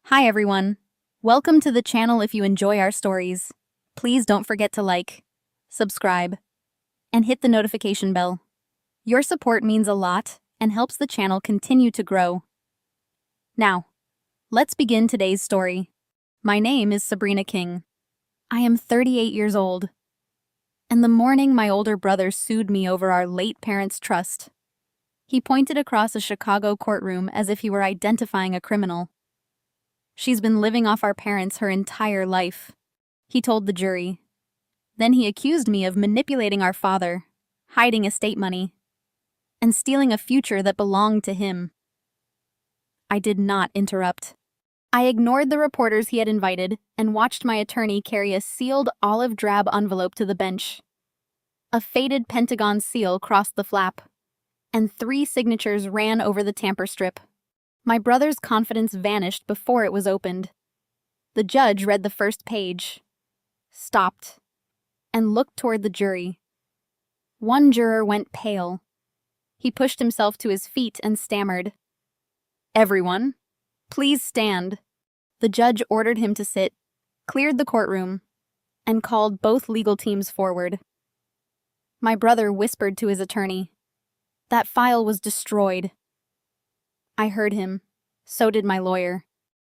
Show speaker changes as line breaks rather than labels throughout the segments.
Hi everyone. Welcome to the channel. If you enjoy our stories, please don't forget to like, subscribe, and hit the notification bell. Your support means a lot and helps the channel continue to grow. Now, let's begin today's story. My name is Sabrina King. I am 38 years old. And the morning my older brother sued me over our late parents' trust, he pointed across a Chicago courtroom as if he were identifying a criminal. She's been living off our parents her entire life, he told the jury. Then he accused me of manipulating our father, hiding estate money, and stealing a future that belonged to him. I did not interrupt. I ignored the reporters he had invited and watched my attorney carry a sealed olive drab envelope to the bench. A faded pentagon seal crossed the flap, and 3 signatures ran over the tamper strip. My brother's confidence vanished before it was opened. The judge read the first page, stopped, and looked toward the jury. One juror went pale. He pushed himself to his feet and stammered, "Everyone, please stand." The judge ordered him to sit, cleared the courtroom, and called both legal teams forward. My brother whispered to his attorney, "That file was destroyed." I heard him. So did my lawyer.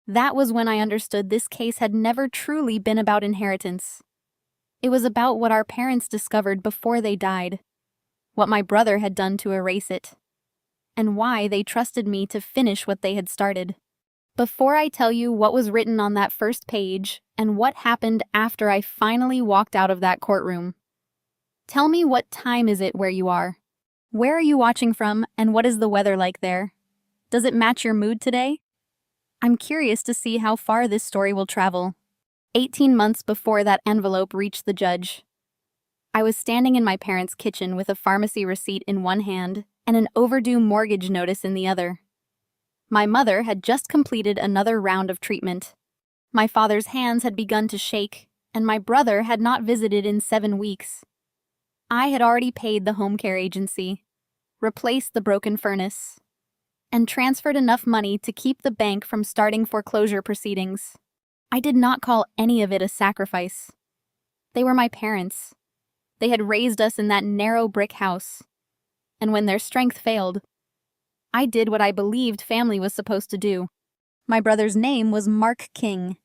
That was when I understood this case had never truly been about inheritance. It was about what our parents discovered before they died, what my brother had done to erase it, and why they trusted me to finish what they had started. Before I tell you what was written on that first page and what happened after I finally walked out of that courtroom, tell me, what time is it where you are? Where are you watching from, and what is the weather like there? Does it match your mood today? I'm curious to see how far this story will travel. 18 months before that envelope reached the judge, I was standing in my parents' kitchen with a pharmacy receipt in one hand and an overdue mortgage notice in the other. My mother had just completed another round of treatment. My father's hands had begun to shake, and my brother had not visited in 7 weeks. I had already paid the home care agency, replaced the broken furnace, and transferred enough money to keep the bank from starting foreclosure proceedings. I did not call any of it a sacrifice. They were my parents. They had raised us in that narrow brick house, and when their strength failed, I did what I believed family was supposed to do. My brother's name was Mark King,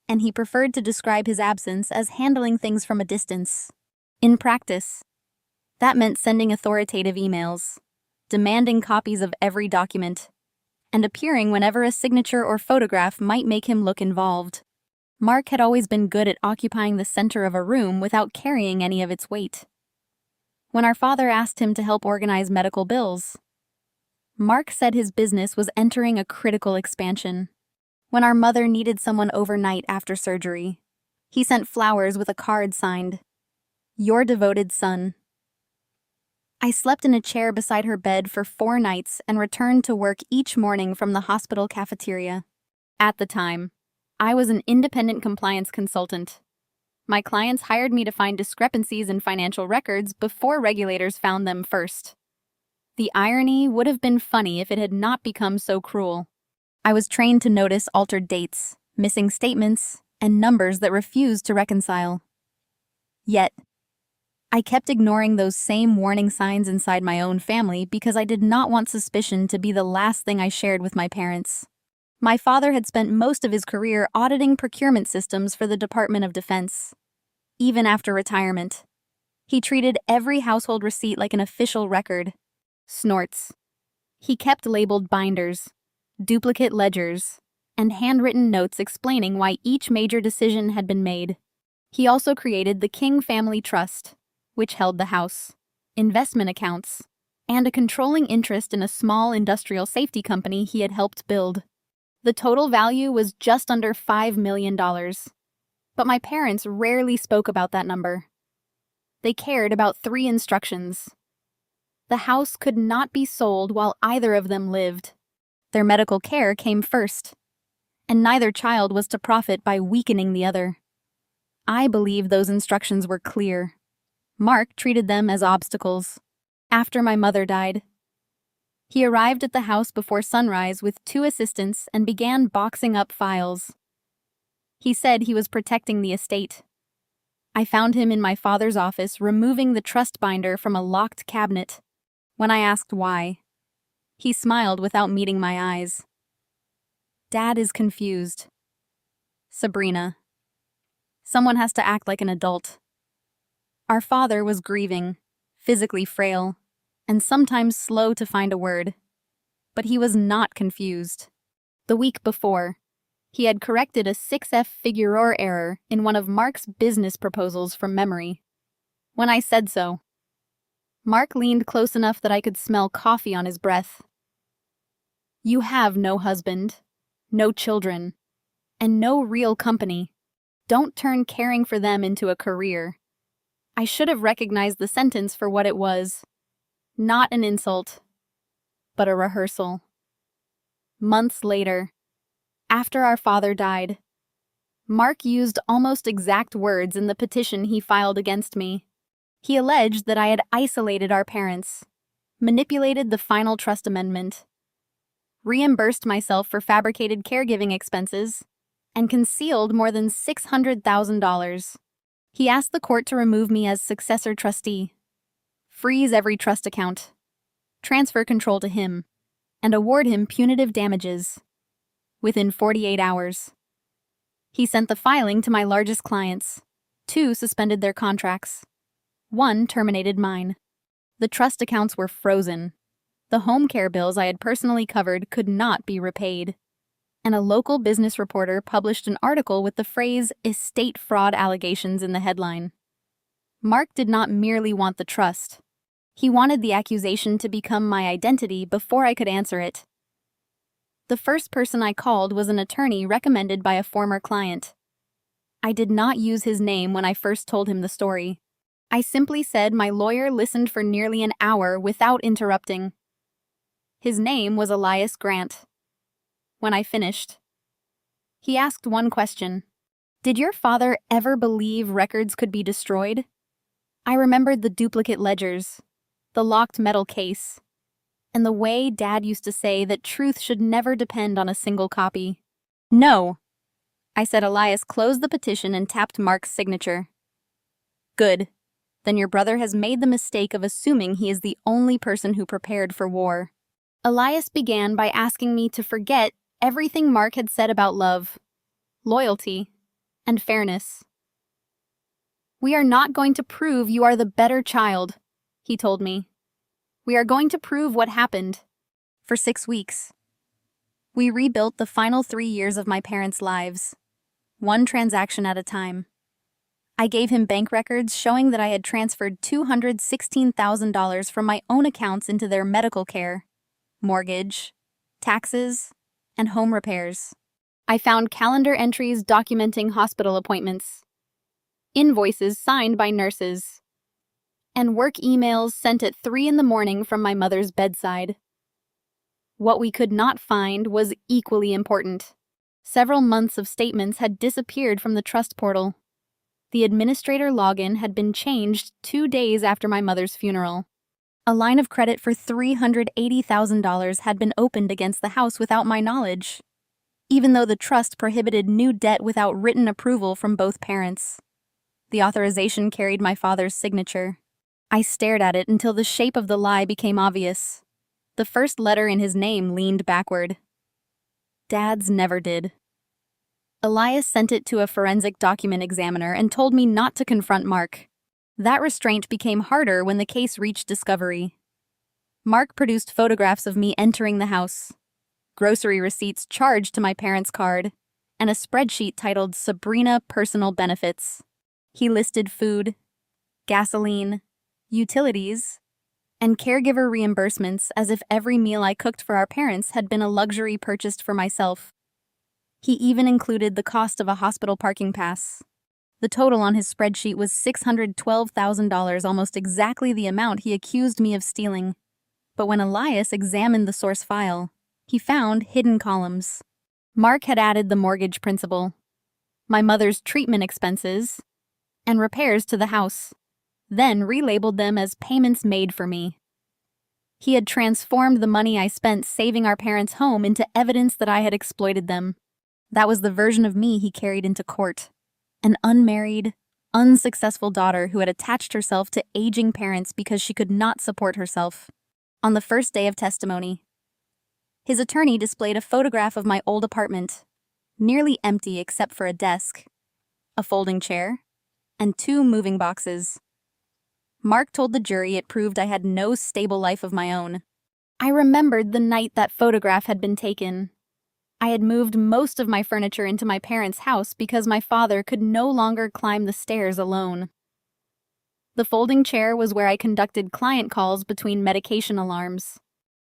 and he preferred to describe his absence as handling things from a distance. In practice, that meant sending authoritative emails, demanding copies of every document, and appearing whenever a signature or photograph might make him look involved. Mark had always been good at occupying the center of a room without carrying any of its weight. When our father asked him to help organize medical bills, Mark said his business was entering a critical expansion. When our mother needed someone overnight after surgery, he sent flowers with a card signed, "Your devoted son." I slept in a chair beside her bed for 4 nights and returned to work each morning from the hospital cafeteria. At the time, I was an independent compliance consultant. My clients hired me to find discrepancies in financial records before regulators found them first. The irony would have been funny if it had not become so cruel. I was trained to notice altered dates, missing statements, and numbers that refused to reconcile. Yet, I kept ignoring those same warning signs inside my own family because I did not want suspicion to be the last thing I shared with my parents. My father had spent most of his career auditing procurement systems for the Department of Defense. Even after retirement, he treated every household receipt like an official record. Snorts. He kept labeled binders, duplicate ledgers, and handwritten notes explaining why each major decision had been made. He also created the King Family Trust, which held the house, investment accounts, and a controlling interest in a small industrial safety company he had helped build. The total value was just under $5 million, but my parents rarely spoke about that number. They cared about 3 instructions. The house could not be sold while either of them lived. Their medical care came first, and neither child was to profit by weakening the other. I believe those instructions were clear. Mark treated them as obstacles. After my mother died, He arrived at the house before sunrise with 2 assistants and began boxing up files. He said he was protecting the estate. I found him in my father's office removing the trust binder from a locked cabinet. When I asked why, he smiled without meeting my eyes. Dad is confused. Sabrina. Someone has to act like an adult. Our father was grieving, physically frail, and sometimes slow to find a word. But he was not confused. The week before, he had corrected a 6F figuror error in one of Mark's business proposals from memory. When I said so, Mark leaned close enough that I could smell coffee on his breath. You have no husband, no children, and no real company. Don't turn caring for them into a career. I should have recognized the sentence for what it was. Not an insult, but a rehearsal. Months later, after our father died, Mark used almost exact words in the petition he filed against me. He alleged that I had isolated our parents, manipulated the final trust amendment, reimbursed myself for fabricated caregiving expenses, and concealed more than $600,000. He asked the court to remove me as successor trustee, freeze every trust account, transfer control to him, and award him punitive damages. Within 48 hours, he sent the filing to my largest clients. 2 suspended their contracts. 1 terminated mine. The trust accounts were frozen. The home care bills I had personally covered could not be repaid. And a local business reporter published an article with the phrase "estate fraud allegations" in the headline. Mark did not merely want the trust. He wanted the accusation to become my identity before I could answer it. The first person I called was an attorney recommended by a former client. I did not use his name when I first told him the story. I simply said my lawyer listened for nearly an hour without interrupting. His name was Elias Grant. When I finished, he asked one question. Did your father ever believe records could be destroyed? I remembered the duplicate ledgers, the locked metal case, and the way Dad used to say that truth should never depend on a single copy. No, I said. Elias closed the petition and tapped Mark's signature. Good. Then your brother has made the mistake of assuming he is the only person who prepared for war. Elias began by asking me to forget everything Mark had said about love, loyalty, and fairness. We are not going to prove you are the better child, he told me. We are going to prove what happened. For 6 weeks, we rebuilt the final 3 years of my parents' lives, one transaction at a time. I gave him bank records showing that I had transferred $216,000 from my own accounts into their medical care, mortgage, taxes, and home repairs. I found calendar entries documenting hospital appointments, invoices signed by nurses, and work emails sent at 3 a.m. from my mother's bedside. What we could not find was equally important. Several months of statements had disappeared from the trust portal. The administrator login had been changed 2 days after my mother's funeral. A line of credit for $380,000 had been opened against the house without my knowledge, even though the trust prohibited new debt without written approval from both parents. The authorization carried my father's signature. I stared at it until the shape of the lie became obvious. The first letter in his name leaned backward. Dad's never did. Elias sent it to a forensic document examiner and told me not to confront Mark. That restraint became harder when the case reached discovery. Mark produced photographs of me entering the house, grocery receipts charged to my parents' card, and a spreadsheet titled Sabrina Personal Benefits. He listed food, gasoline, utilities, and caregiver reimbursements as if every meal I cooked for our parents had been a luxury purchased for myself. He even included the cost of a hospital parking pass. The total on his spreadsheet was $612,000, almost exactly the amount he accused me of stealing. But when Elias examined the source file, he found hidden columns. Mark had added the mortgage principal, my mother's treatment expenses, and repairs to the house, then relabeled them as payments made for me. He had transformed the money I spent saving our parents' home into evidence that I had exploited them. That was the version of me he carried into court. An unmarried, unsuccessful daughter who had attached herself to aging parents because she could not support herself. On the first day of testimony, his attorney displayed a photograph of my old apartment, nearly empty except for a desk, a folding chair, and 2 moving boxes. Mark told the jury it proved I had no stable life of my own. I remembered the night that photograph had been taken. I had moved most of my furniture into my parents' house because my father could no longer climb the stairs alone. The folding chair was where I conducted client calls between medication alarms.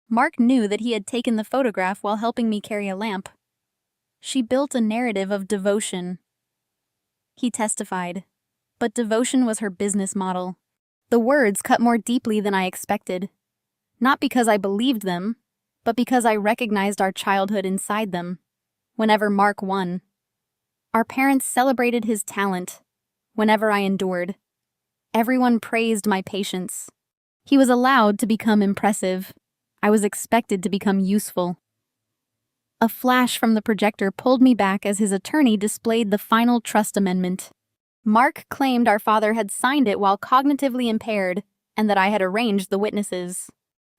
Mark knew that he had taken the photograph while helping me carry a lamp. She built a narrative of devotion. He testified, but devotion was her business model. The words cut more deeply than I expected. Not because I believed them, but because I recognized our childhood inside them. Whenever Mark won, our parents celebrated his talent. Whenever I endured, everyone praised my patience. He was allowed to become impressive. I was expected to become useful. A flash from the projector pulled me back as his attorney displayed the final trust amendment. Mark claimed our father had signed it while cognitively impaired and that I had arranged the witnesses.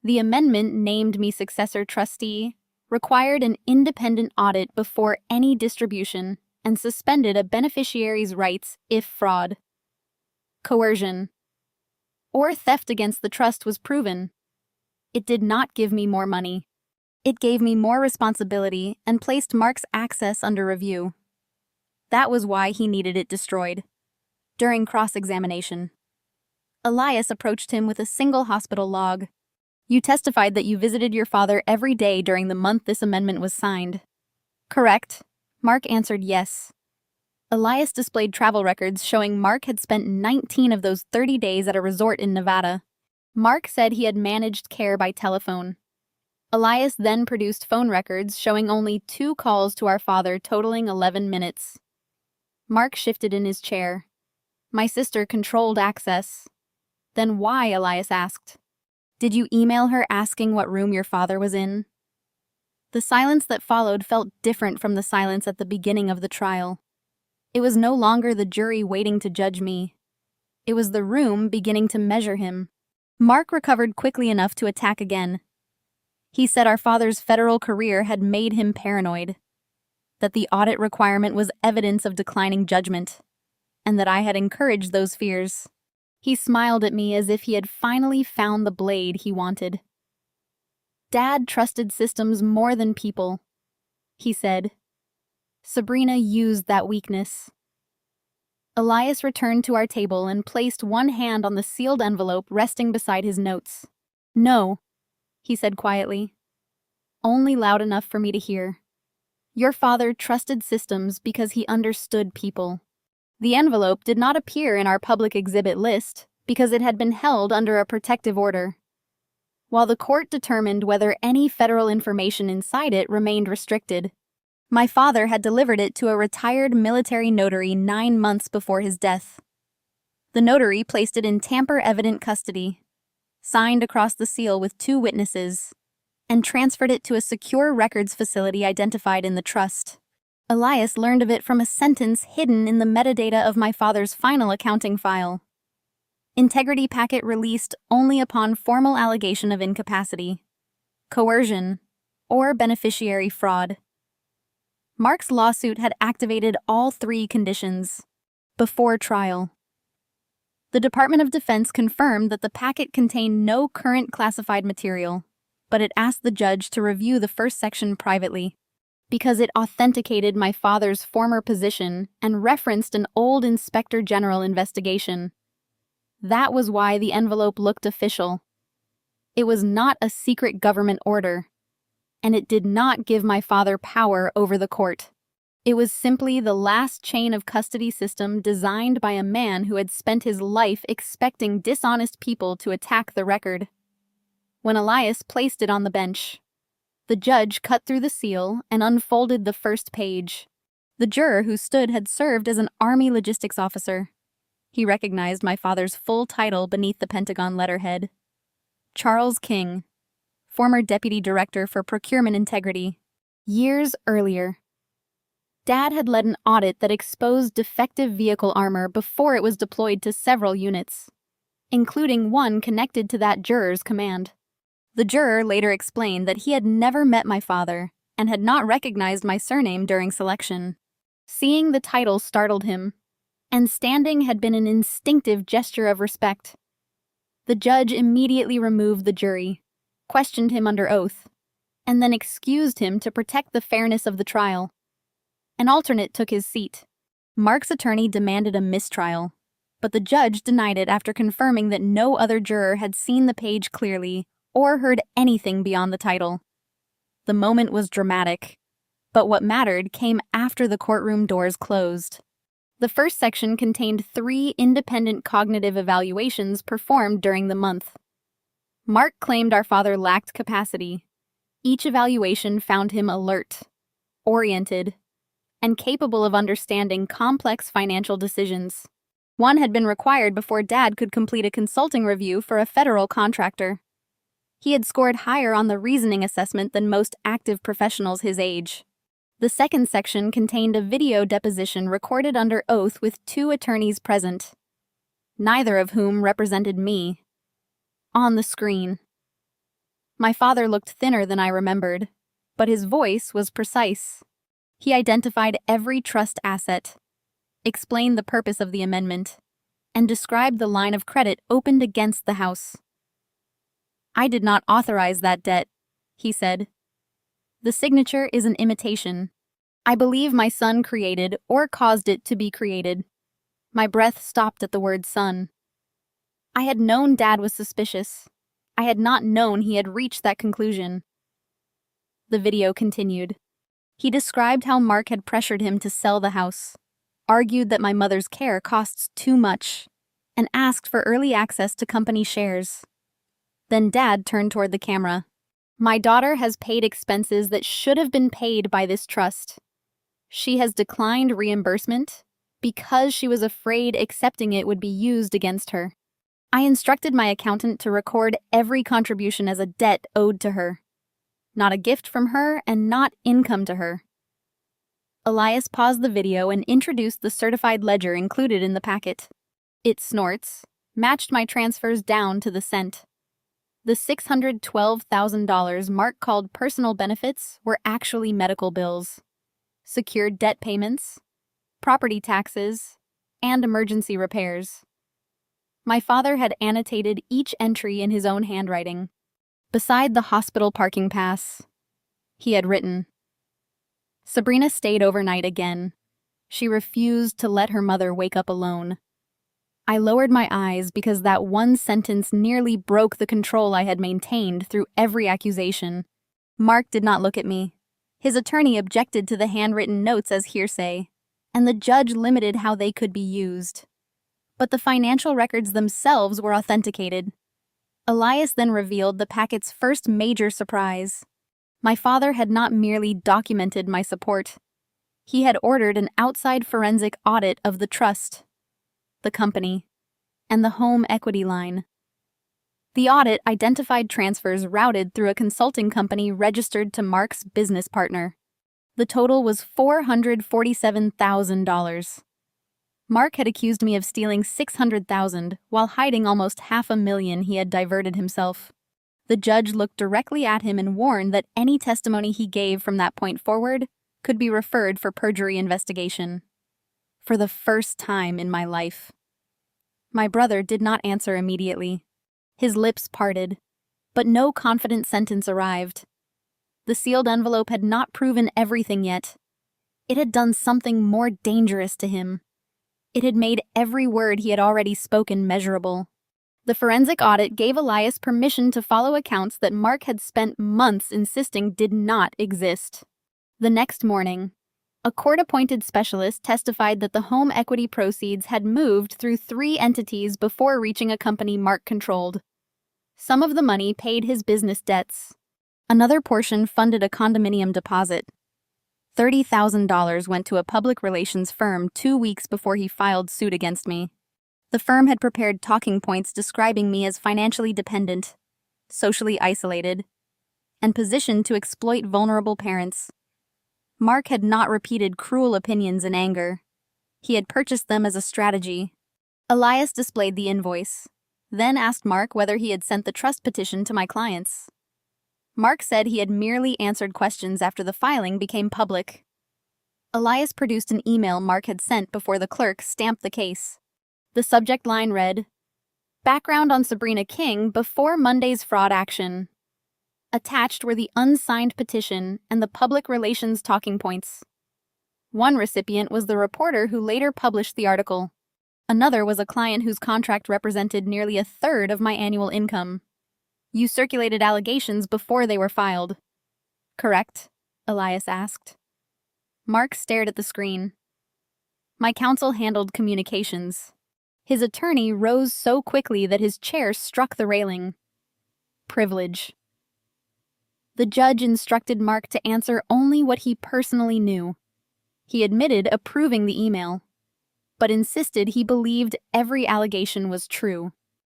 The amendment named me successor trustee, required an independent audit before any distribution, and suspended a beneficiary's rights if fraud, coercion, or theft against the trust was proven. It did not give me more money. It gave me more responsibility and placed Mark's access under review. That was why he needed it destroyed. During cross-examination, Elias approached him with a single hospital log. You testified that you visited your father every day during the month this amendment was signed. Correct. Mark answered yes. Elias displayed travel records showing Mark had spent 19 of those 30 days at a resort in Nevada. Mark said he had managed care by telephone. Elias then produced phone records showing only 2 calls to our father totaling 11 minutes. Mark shifted in his chair. My sister controlled access. Then why? Elias asked. Did you email her asking what room your father was in? The silence that followed felt different from the silence at the beginning of the trial. It was no longer the jury waiting to judge me. It was the room beginning to measure him. Mark recovered quickly enough to attack again. He said our father's federal career had made him paranoid, that the audit requirement was evidence of declining judgment, and that I had encouraged those fears. He smiled at me as if he had finally found the blade he wanted. Dad trusted systems more than people, he said. Sabrina used that weakness. Elias returned to our table and placed one hand on the sealed envelope resting beside his notes. No, he said quietly. Only loud enough for me to hear. Your father trusted systems because he understood people. The envelope did not appear in our public exhibit list because it had been held under a protective order, while the court determined whether any federal information inside it remained restricted. My father had delivered it to a retired military notary 9 months before his death. The notary placed it in tamper-evident custody, signed across the seal with 2 witnesses, and transferred it to a secure records facility identified in the trust. Elias learned of it from a sentence hidden in the metadata of my father's final accounting file. Integrity packet released only upon formal allegation of incapacity, coercion, or beneficiary fraud. Mark's lawsuit had activated all 3 conditions before trial. The Department of Defense confirmed that the packet contained no current classified material, but it asked the judge to review the first section privately, because it authenticated my father's former position and referenced an old Inspector General investigation. That was why the envelope looked official. It was not a secret government order, and it did not give my father power over the court. It was simply the last chain of custody system designed by a man who had spent his life expecting dishonest people to attack the record. When Elias placed it on the bench, the judge cut through the seal and unfolded the first page. The juror who stood had served as an Army logistics officer. He recognized my father's full title beneath the Pentagon letterhead. Charles King, former deputy director for procurement integrity. Years earlier, Dad had led an audit that exposed defective vehicle armor before it was deployed to several units, including one connected to that juror's command. The juror later explained that he had never met my father and had not recognized my surname during selection. Seeing the title startled him, and standing had been an instinctive gesture of respect. The judge immediately removed the jury, questioned him under oath, and then excused him to protect the fairness of the trial. An alternate took his seat. Mark's attorney demanded a mistrial, but the judge denied it after confirming that no other juror had seen the page clearly or heard anything beyond the title. The moment was dramatic, but what mattered came after the courtroom doors closed. The first section contained 3 independent cognitive evaluations performed during the month. Mark claimed our father lacked capacity. Each evaluation found him alert, oriented, and capable of understanding complex financial decisions. One had been required before Dad could complete a consulting review for a federal contractor. He had scored higher on the reasoning assessment than most active professionals his age. The second section contained a video deposition recorded under oath with 2 attorneys present, neither of whom represented me. On the screen, my father looked thinner than I remembered, but his voice was precise. He identified every trust asset, explained the purpose of the amendment, and described the line of credit opened against the house. "I did not authorize that debt," he said. "The signature is an imitation. I believe my son created or caused it to be created." My breath stopped at the word son. I had known Dad was suspicious. I had not known he had reached that conclusion. The video continued. He described how Mark had pressured him to sell the house, argued that my mother's care costs too much, and asked for early access to company shares. Then Dad turned toward the camera. "My daughter has paid expenses that should have been paid by this trust. She has declined reimbursement because she was afraid accepting it would be used against her. I instructed my accountant to record every contribution as a debt owed to her, not a gift from her and not income to her." Elias paused the video and introduced the certified ledger included in the packet. Its snorts matched my transfers down to the cent. The $612,000 Mark called personal benefits were actually medical bills, secured debt payments, property taxes, and emergency repairs. My father had annotated each entry in his own handwriting. Beside the hospital parking pass, he had written, "Sabrina stayed overnight again. She refused to let her mother wake up alone." I lowered my eyes because that one sentence nearly broke the control I had maintained through every accusation. Mark did not look at me. His attorney objected to the handwritten notes as hearsay, and the judge limited how they could be used. But the financial records themselves were authenticated. Elias then revealed the packet's first major surprise. My father had not merely documented my support. He had ordered an outside forensic audit of the trust, the company, and the home equity line. The audit identified transfers routed through a consulting company registered to Mark's business partner. The total was $447,000. Mark had accused me of stealing $600,000 while hiding almost $500,000 he had diverted himself. The judge looked directly at him and warned that any testimony he gave from that point forward could be referred for perjury investigation. For the first time in my life. My brother did not answer immediately. His lips parted, but no confident sentence arrived. The sealed envelope had not proven everything yet. It had done something more dangerous to him. It had made every word he had already spoken measurable. The forensic audit gave Elias permission to follow accounts that Mark had spent months insisting did not exist. The next morning, a court-appointed specialist testified that the home equity proceeds had moved through 3 entities before reaching a company Mark controlled. Some of the money paid his business debts. Another portion funded a condominium deposit. $30,000 went to a public relations firm 2 weeks before he filed suit against me. The firm had prepared talking points describing me as financially dependent, socially isolated, and positioned to exploit vulnerable parents. Mark had not repeated cruel opinions in anger. He had purchased them as a strategy. Elias displayed the invoice, then asked Mark whether he had sent the trust petition to my clients. Mark said he had merely answered questions after the filing became public. Elias produced an email Mark had sent before the clerk stamped the case. The subject line read, "Background on Sabrina King before Monday's fraud action." Attached were the unsigned petition and the public relations talking points. One recipient was the reporter who later published the article. Another was a client whose contract represented nearly a third of my annual income. "You circulated allegations before they were filed." "Correct?" Elias asked. Mark stared at the screen. My counsel handled communications. His attorney rose so quickly that his chair struck the railing. Privilege. The judge instructed Mark to answer only what he personally knew. He admitted approving the email, but insisted he believed every allegation was true.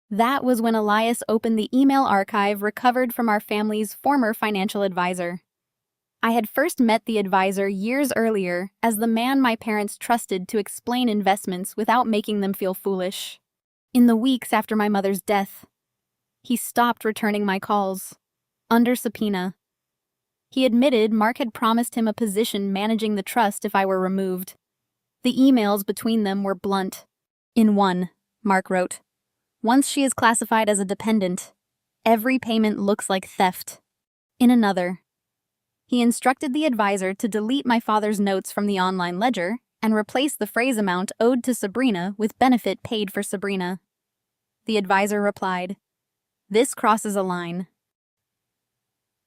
That was when Elias opened the email archive recovered from our family's former financial advisor. I had first met the advisor years earlier as the man my parents trusted to explain investments without making them feel foolish. In the weeks after my mother's death, he stopped returning my calls, under subpoena. He admitted Mark had promised him a position managing the trust if I were removed. The emails between them were blunt. In one, Mark wrote, "Once she is classified as a dependent, every payment looks like theft." In another, he instructed the advisor to delete my father's notes from the online ledger and replace the phrase amount owed to Sabrina with benefit paid for Sabrina. The advisor replied, "This crosses a line."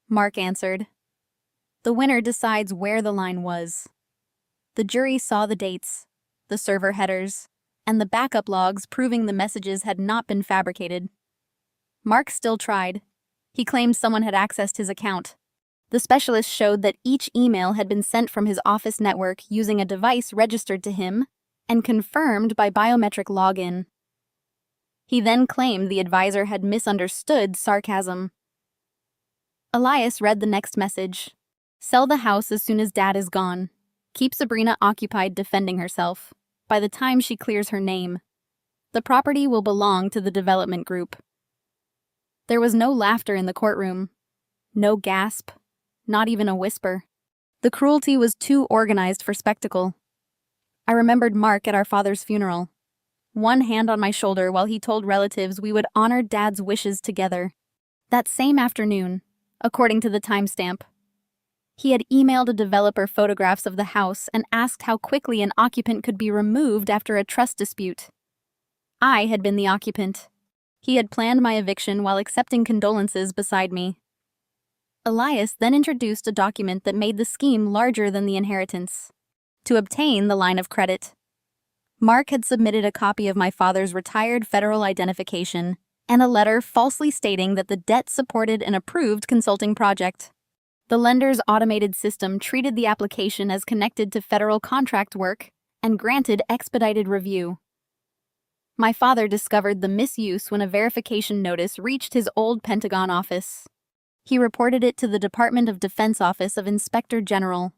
Mark answered, "The winner decides where the line was." The jury saw the dates, the server headers, and the backup logs proving the messages had not been fabricated. Mark still tried. He claimed someone had accessed his account. The specialist showed that each email had been sent from his office network using a device registered to him and confirmed by biometric login. He then claimed the advisor had misunderstood sarcasm. Elias read the next message. "Sell the house as soon as Dad is gone. Keep Sabrina occupied defending herself. By the time she clears her name, the property will belong to the development group." There was no laughter in the courtroom. No gasp. Not even a whisper. The cruelty was too organized for spectacle. I remembered Mark at our father's funeral. One hand on my shoulder while he told relatives we would honor Dad's wishes together. That same afternoon, according to the timestamp, he had emailed a developer photographs of the house and asked how quickly an occupant could be removed after a trust dispute. I had been the occupant. He had planned my eviction while accepting condolences beside me. Elias then introduced a document that made the scheme larger than the inheritance. To obtain the line of credit, Mark had submitted a copy of my father's retired federal identification and a letter falsely stating that the debt supported an approved consulting project. The lender's automated system treated the application as connected to federal contract work and granted expedited review. My father discovered the misuse when a verification notice reached his old Pentagon office. He reported it to the Department of Defense Office of Inspector General,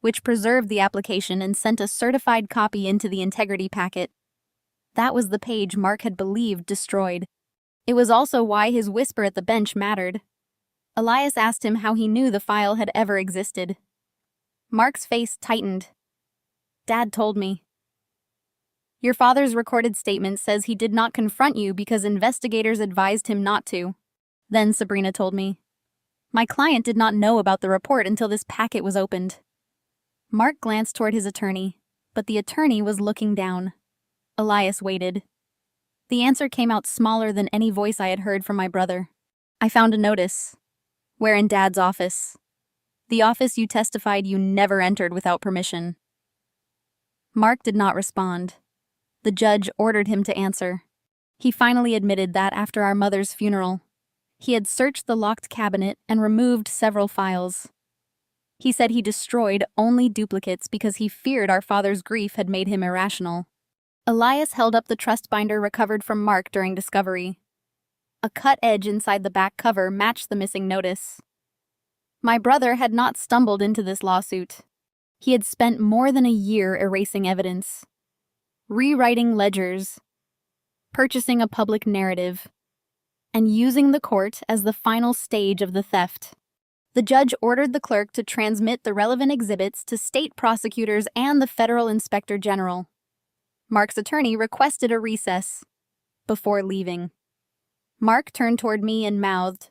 which preserved the application and sent a certified copy into the integrity packet. That was the page Mark had believed destroyed. It was also why his whisper at the bench mattered. Elias asked him how he knew the file had ever existed. Mark's face tightened. "Dad told me." "Your father's recorded statement says he did not confront you because investigators advised him not to." Then Sabrina told me. "My client did not know about the report until this packet was opened." Mark glanced toward his attorney, but the attorney was looking down. Elias waited. The answer came out smaller than any voice I had heard from my brother. "I found a notice. We're in Dad's office. The office you testified you never entered without permission." Mark did not respond. The judge ordered him to answer. He finally admitted that after our mother's funeral, he had searched the locked cabinet and removed several files. He said he destroyed only duplicates because he feared our father's grief had made him irrational. Elias held up the trust binder recovered from Mark during discovery. A cut edge inside the back cover matched the missing notice. My brother had not stumbled into this lawsuit. He had spent more than a year erasing evidence, rewriting ledgers, purchasing a public narrative, and using the court as the final stage of the theft. The judge ordered the clerk to transmit the relevant exhibits to state prosecutors and the federal inspector general. Mark's attorney requested a recess before leaving. Mark turned toward me and mouthed,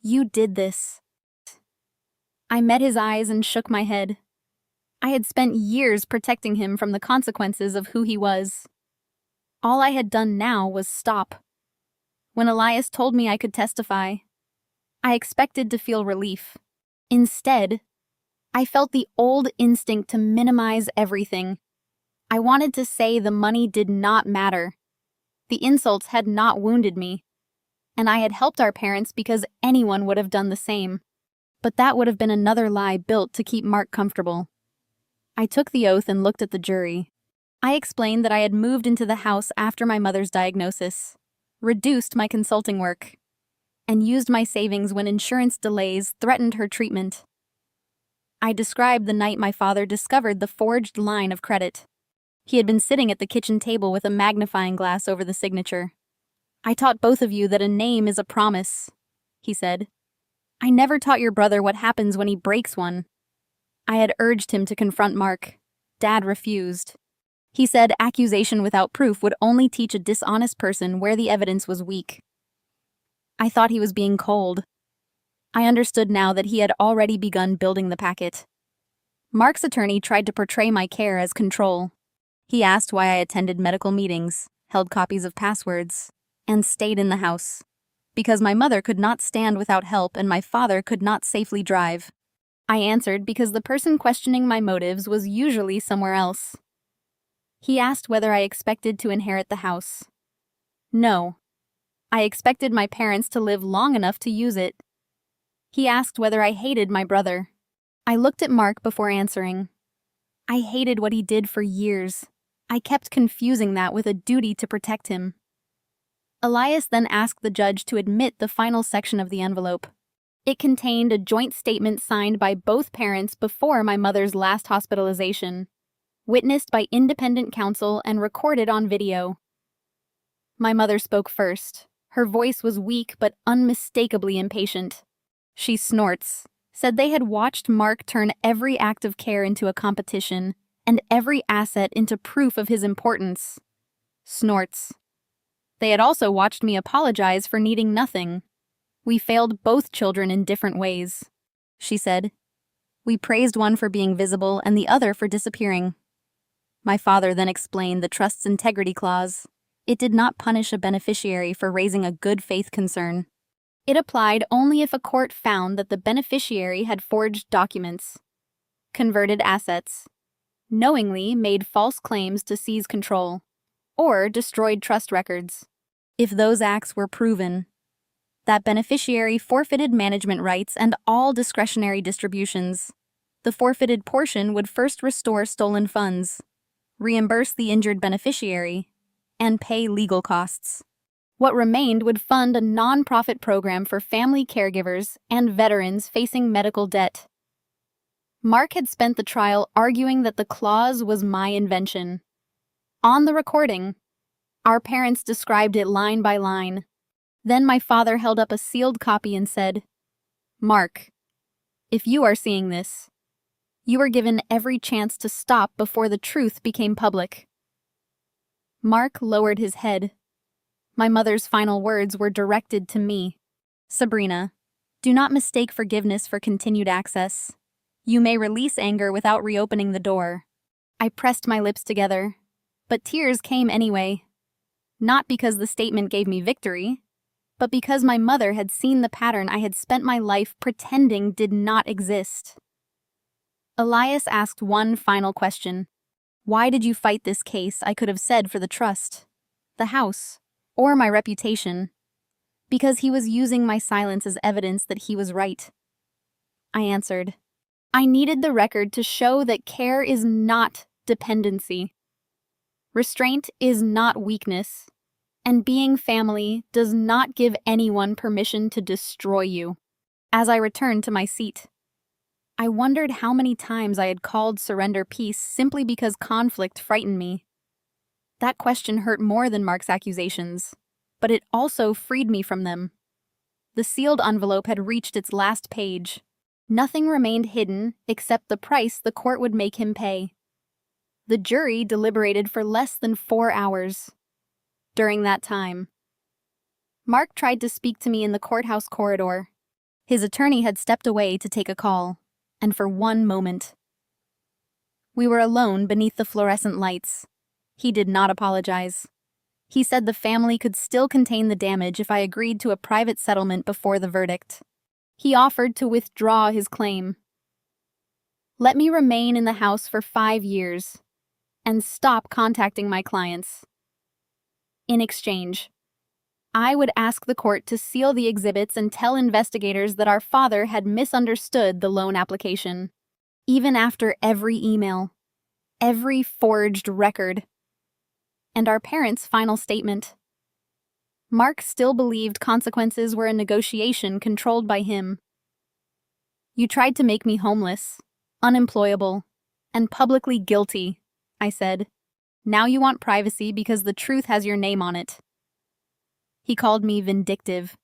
"You did this." I met his eyes and shook my head. I had spent years protecting him from the consequences of who he was. All I had done now was stop. When Elias told me I could testify, I expected to feel relief. Instead, I felt the old instinct to minimize everything. I wanted to say the money did not matter. The insults had not wounded me, and I had helped our parents because anyone would have done the same. But that would have been another lie built to keep Mark comfortable. I took the oath and looked at the jury. I explained that I had moved into the house after my mother's diagnosis, reduced my consulting work, and used my savings when insurance delays threatened her treatment. I described the night my father discovered the forged line of credit. He had been sitting at the kitchen table with a magnifying glass over the signature. "I taught both of you that a name is a promise," he said. "I never taught your brother what happens when he breaks one." I had urged him to confront Mark. Dad refused. He said accusation without proof would only teach a dishonest person where the evidence was weak. I thought he was being cold. I understood now that he had already begun building the packet. Mark's attorney tried to portray my care as control. He asked why I attended medical meetings, held copies of passwords, and stayed in the house. Because my mother could not stand without help and my father could not safely drive. I answered because the person questioning my motives was usually somewhere else. He asked whether I expected to inherit the house. No. I expected my parents to live long enough to use it. He asked whether I hated my brother. I looked at Mark before answering. I hated what he did for years. I kept confusing that with a duty to protect him. Elias then asked the judge to admit the final section of the envelope. It contained a joint statement signed by both parents before my mother's last hospitalization, witnessed by independent counsel and recorded on video. My mother spoke first. Her voice was weak but unmistakably impatient. She snorts, said they had watched Mark turn every act of care into a competition and every asset into proof of his importance. Snorts. They had also watched me apologize for needing nothing. We failed both children in different ways, she said. We praised one for being visible and the other for disappearing. My father then explained the trust's integrity clause. It did not punish a beneficiary for raising a good faith concern. It applied only if a court found that the beneficiary had forged documents, converted assets, knowingly made false claims to seize control, or destroyed trust records. If those acts were proven, that beneficiary forfeited management rights and all discretionary distributions. The forfeited portion would first restore stolen funds, reimburse the injured beneficiary, and pay legal costs. What remained would fund a non-profit program for family caregivers and veterans facing medical debt. Mark had spent the trial arguing that the clause was my invention. On the recording, our parents described it line by line. Then my father held up a sealed copy and said, "Mark, if you are seeing this, you were given every chance to stop before the truth became public." Mark lowered his head. My mother's final words were directed to me. "Sabrina, do not mistake forgiveness for continued access. You may release anger without reopening the door." I pressed my lips together, but tears came anyway. Not because the statement gave me victory, but because my mother had seen the pattern I had spent my life pretending did not exist. Elias asked one final question. Why did you fight this case? I could have said for the trust, the house, or my reputation. Because he was using my silence as evidence that he was right. I answered, I needed the record to show that care is not dependency. Restraint is not weakness, and being family does not give anyone permission to destroy you. As I returned to my seat, I wondered how many times I had called surrender peace simply because conflict frightened me. That question hurt more than Mark's accusations, but it also freed me from them. The sealed envelope had reached its last page. Nothing remained hidden except the price the court would make him pay. The jury deliberated for less than 4 hours. During that time, Mark tried to speak to me in the courthouse corridor. His attorney had stepped away to take a call, and for one moment, we were alone beneath the fluorescent lights. He did not apologize. He said the family could still contain the damage if I agreed to a private settlement before the verdict. He offered to withdraw his claim. Let me remain in the house for 5 years and stop contacting my clients. In exchange, I would ask the court to seal the exhibits and tell investigators that our father had misunderstood the loan application. Even after every email, every forged record, and our parents' final statement, Mark still believed consequences were a negotiation controlled by him. You tried to make me homeless, unemployable, and publicly guilty, I said. Now you want privacy because the truth has your name on it. He called me vindictive.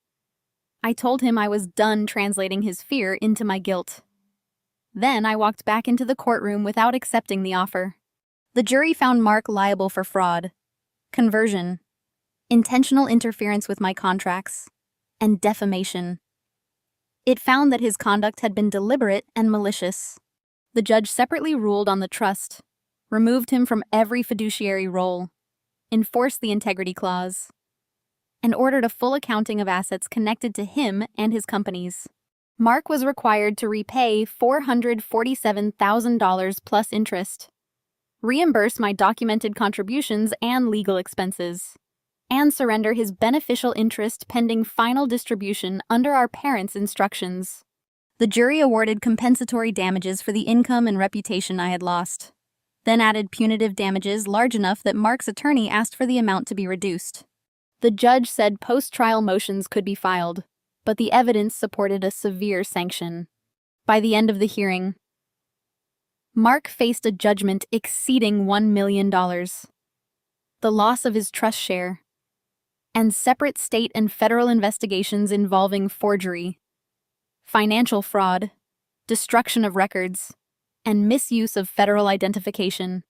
I told him I was done translating his fear into my guilt. Then I walked back into the courtroom without accepting the offer. The jury found Mark liable for fraud, conversion, intentional interference with my contracts, and defamation. It found that his conduct had been deliberate and malicious. The judge separately ruled on the trust, removed him from every fiduciary role, enforced the integrity clause, and ordered a full accounting of assets connected to him and his companies. Mark was required to repay $447,000 plus interest, reimburse my documented contributions and legal expenses, and surrender his beneficial interest pending final distribution under our parents' instructions. The jury awarded compensatory damages for the income and reputation I had lost, then added punitive damages large enough that Mark's attorney asked for the amount to be reduced. The judge said post-trial motions could be filed, but the evidence supported a severe sanction. By the end of the hearing, Mark faced a judgment exceeding $1 million, the loss of his trust share, and separate state and federal investigations involving forgery, financial fraud, destruction of records, and misuse of federal identification.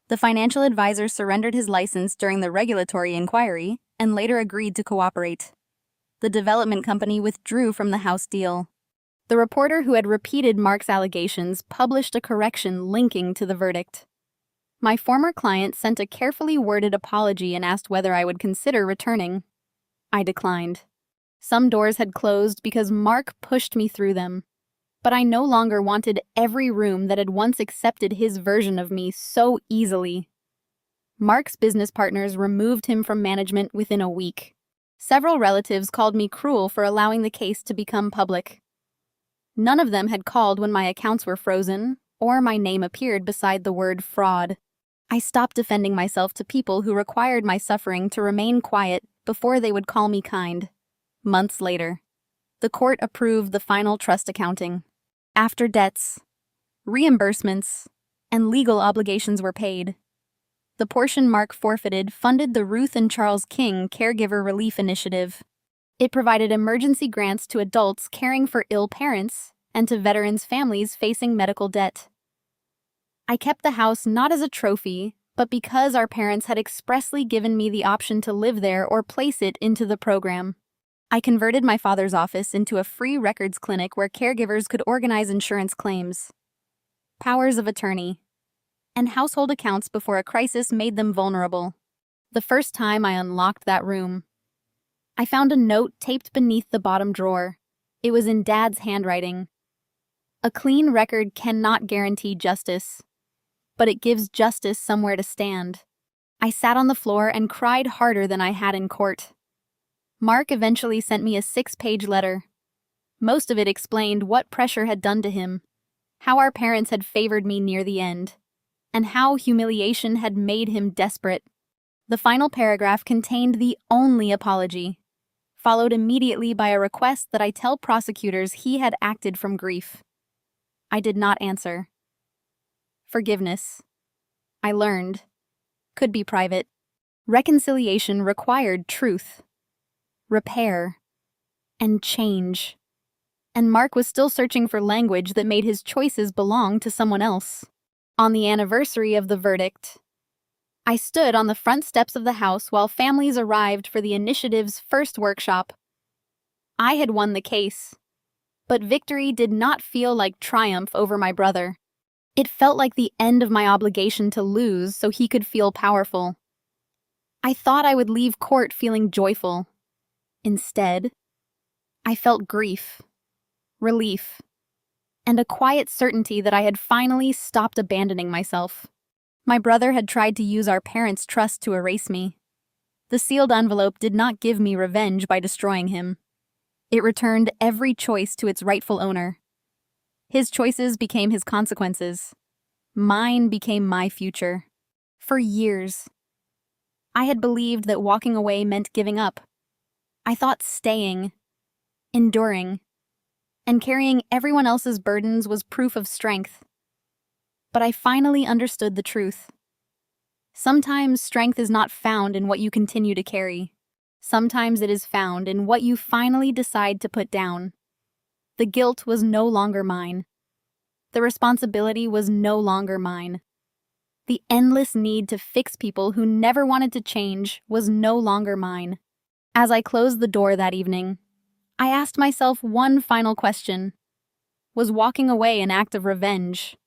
The financial advisor surrendered his license during the regulatory inquiry and later agreed to cooperate. The development company withdrew from the house deal. The reporter who had repeated Mark's allegations published a correction linking to the verdict. My former client sent a carefully worded apology and asked whether I would consider returning. I declined. Some doors had closed because Mark pushed me through them, but I no longer wanted every room that had once accepted his version of me so easily. Mark's business partners removed him from management within a week. Several relatives called me cruel for allowing the case to become public. None of them had called when my accounts were frozen or my name appeared beside the word fraud. I stopped defending myself to people who required my suffering to remain quiet before they would call me kind. Months later, the court approved the final trust accounting. After debts, reimbursements, and legal obligations were paid, the portion Mark forfeited funded the Ruth and Charles King Caregiver Relief Initiative. It provided emergency grants to adults caring for ill parents and to veterans' families facing medical debt. I kept the house not as a trophy, but because our parents had expressly given me the option to live there or place it into the program. I converted my father's office into a free records clinic where caregivers could organize insurance claims, powers of attorney, and household accounts before a crisis made them vulnerable. The first time I unlocked that room, I found a note taped beneath the bottom drawer. It was in Dad's handwriting. A clean record cannot guarantee justice, but it gives justice somewhere to stand. I sat on the floor and cried harder than I had in court. Mark eventually sent me a 6-page letter. Most of it explained what pressure had done to him, how our parents had favored me near the end, and how humiliation had made him desperate. The final paragraph contained the only apology. followed immediately by a request that I tell prosecutors he had acted from grief. I did not answer. Forgiveness, I learned, could be private. Reconciliation required truth, repair, and change. And Mark was still searching for language that made his choices belong to someone else. On the anniversary of the verdict, I stood on the front steps of the house while families arrived for the initiative's first workshop. I had won the case, but victory did not feel like triumph over my brother. It felt like the end of my obligation to lose so he could feel powerful. I thought I would leave court feeling joyful. Instead, I felt grief, relief, and a quiet certainty that I had finally stopped abandoning myself. My brother had tried to use our parents' trust to erase me. The sealed envelope did not give me revenge by destroying him. It returned every choice to its rightful owner. His choices became his consequences. Mine became my future. For years, I had believed that walking away meant giving up. I thought staying, enduring, and carrying everyone else's burdens was proof of strength. But I finally understood the truth. Sometimes strength is not found in what you continue to carry. Sometimes it is found in what you finally decide to put down. The guilt was no longer mine. The responsibility was no longer mine. The endless need to fix people who never wanted to change was no longer mine. As I closed the door that evening, I asked myself one final question. Was walking away an act of revenge?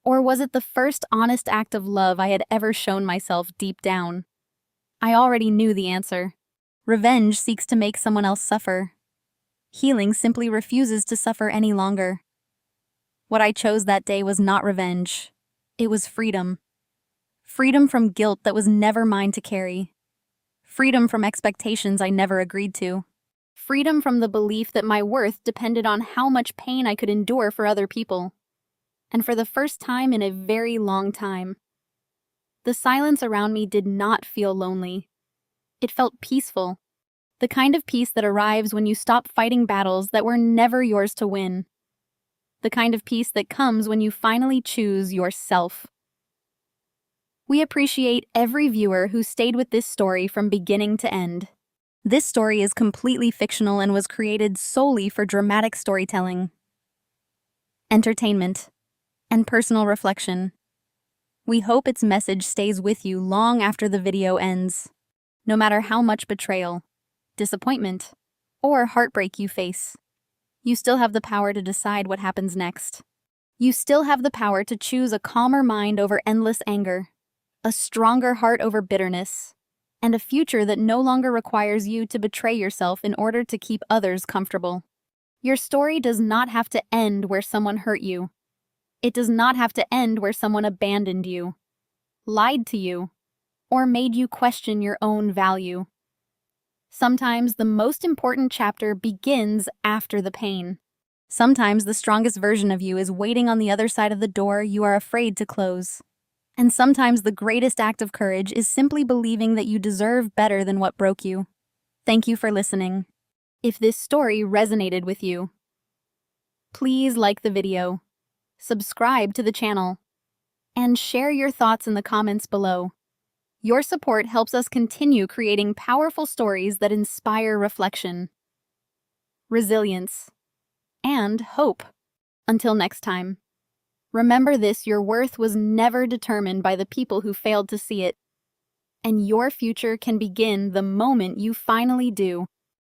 Or was it the first honest act of love I had ever shown myself deep down? I already knew the answer. Revenge seeks to make someone else suffer. Healing simply refuses to suffer any longer. What I chose that day was not revenge. It was freedom. Freedom from guilt that was never mine to carry. Freedom from expectations I never agreed to. Freedom from the belief that my worth depended on how much pain I could endure for other people. And for the first time in a very long time, the silence around me did not feel lonely. It felt peaceful, the kind of peace that arrives when you stop fighting battles that were never yours to win. The kind of peace that comes when you finally choose yourself. We appreciate every viewer who stayed with this story from beginning to end. This story is completely fictional and was created solely for dramatic storytelling, entertainment, and personal reflection. We hope its message stays with you long after the video ends. No matter how much betrayal, disappointment, or heartbreak you face, you still have the power to decide what happens next. You still have the power to choose a calmer mind over endless anger, a stronger heart over bitterness, and a future that no longer requires you to betray yourself in order to keep others comfortable. Your story does not have to end where someone hurt you. It does not have to end where someone abandoned you, lied to you, or made you question your own value. Sometimes the most important chapter begins after the pain. Sometimes the strongest version of you is waiting on the other side of the door you are afraid to close. And sometimes the greatest act of courage is simply believing that you deserve better than what broke you. Thank you for listening. If this story resonated with you, please like the video, subscribe to the channel, and share your thoughts in the comments below. Your support helps us continue creating powerful stories that inspire reflection, resilience, and hope. Until next time, remember this: your worth was never determined by the people who failed to see it, and your future can begin the moment you finally do.